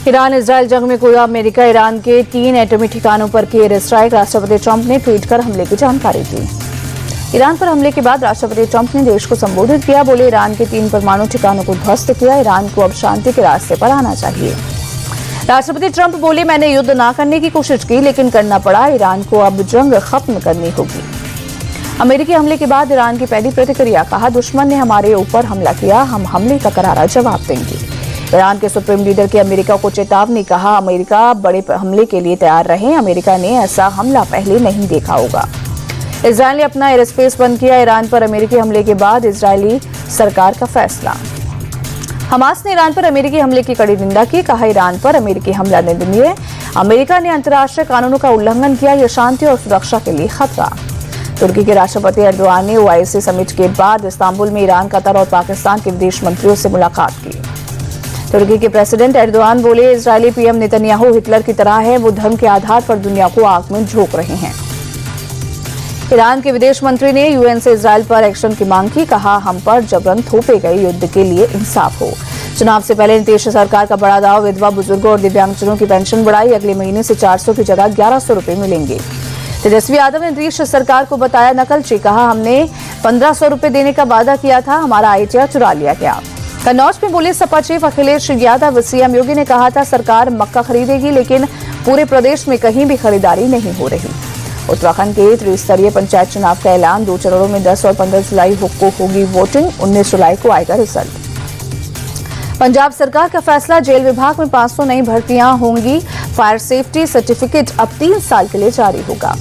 Iran Israel जंग में कूदा अमेरिका। ईरान के 3 एटमी ठिकानों पर किए एयर स्ट्राइक। राष्ट्रपति ट्रंप ने ट्वीट कर हमले की जानकारी दी। ईरान पर हमले के बाद राष्ट्रपति ट्रंप ने देश को संबोधित किया। बोले, ईरान के 3 परमाणु ठिकानों को ध्वस्त किया। ईरान को अब शांति के रास्ते पर आना चाहिए। राष्ट्रपति ट्रंप बोले, मैंने युद्ध न करने की कोशिश की, लेकिन करना पड़ा। ईरान को अब जंग खत्म करनी होगी। अमेरिकी हमले के बाद ईरान की पहली प्रतिक्रिया, कहा, दुश्मन ने हमारे ऊपर हमला किया, हम हमले का करारा जवाब देंगे। ईरान के सुप्रीम लीडर की अमेरिका को चेतावनी, कहा, अमेरिका बड़े हमले के लिए तैयार रहे। अमेरिका ने ऐसा हमला पहले नहीं देखा होगा। इजरायल ने अपना एयर स्पेस बंद किया। ईरान पर अमेरिकी हमले के बाद इजरायली सरकार का फैसला। हमास ने ईरान पर अमेरिकी हमले की कड़ी निंदा की। कहा, ईरान पर अमेरिकी हमला निंदनीय। अमेरिका ने अंतर्राष्ट्रीय कानूनों का उल्लंघन किया। यह शांति और सुरक्षा के लिए खतरा। तुर्की के राष्ट्रपति एर्दोआन ने ओआईसी समिट के बाद इस्तांबुल में ईरान, कतर और पाकिस्तान के विदेश मंत्रियों से मुलाकात की। तुर्की के प्रेसिडेंट एर्दोआन बोले, इजरायली पीएम नेतन्याहू हिटलर की तरह है। वो धर्म के आधार पर दुनिया को आग में झोंक रहे हैं। ईरान के विदेश मंत्री ने यूएन से इजरायल पर एक्शन की मांग की। कहा, हम पर जबरन थोपे गए युद्ध के लिए इंसाफ हो। चुनाव से पहले नीतीश सरकार का बड़ा दाव, विधवा, बुजुर्गों और दिव्यांगजनों की पेंशन बढ़ाई। अगले महीने से 400 की जगह 1100 रुपए मिलेंगे। तेजस्वी यादव ने नीतीश सरकार को बताया नकलची। कहा, हमने 1500 रुपए देने का वादा किया था, हमारा आईटीआर चुरा लिया गया। कन्नौज में बोले सपा चीफ अखिलेश यादव, सीएम योगी ने कहा था सरकार मक्का खरीदेगी, लेकिन पूरे प्रदेश में कहीं भी खरीदारी नहीं हो रही। उत्तराखंड के त्रिस्तरीय पंचायत चुनाव का ऐलान, 2 चरणों में 10 और 15 जुलाई को होगी वोटिंग। 19 जुलाई को आएगा रिजल्ट। पंजाब सरकार का फैसला, जेल विभाग में 500 नई भर्तियां होंगी। फायर सेफ्टी सर्टिफिकेट अब 3 साल के लिए जारी होगा।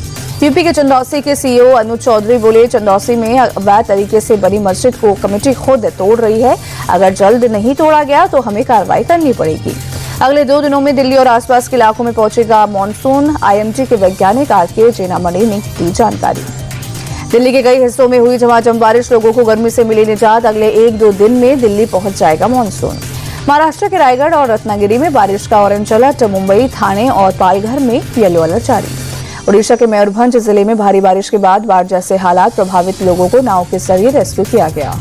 यूपी के चंदौसी के सीईओ अनुज चौधरी बोले, चंदौसी में अवैध तरीके से बनी मस्जिद को कमेटी खुद तोड़ रही है। अगर जल्द नहीं तोड़ा गया तो हमें कार्रवाई करनी पड़ेगी। अगले 2 दिनों में दिल्ली और आसपास के इलाकों में पहुंचेगा मॉनसून। आईएमडी के वैज्ञानिक आरके जेनामणि ने दी जानकारी। दिल्ली के कई हिस्सों में हुई झमाझम बारिश, लोगों को गर्मी से मिली निजात। अगले 1-2 दिन में दिल्ली पहुंच जाएगा मॉनसून। महाराष्ट्र के रायगढ़ और रत्नागिरी में बारिश का ऑरेंज अलर्ट। मुंबई, थाने और पालघर में येलो अलर्ट जारी। ओडिशा के मयूरभंज जिले में भारी बारिश के बाद बाढ़ जैसे हालात, प्रभावित लोगों को नाव के जरिए रेस्क्यू किया गया।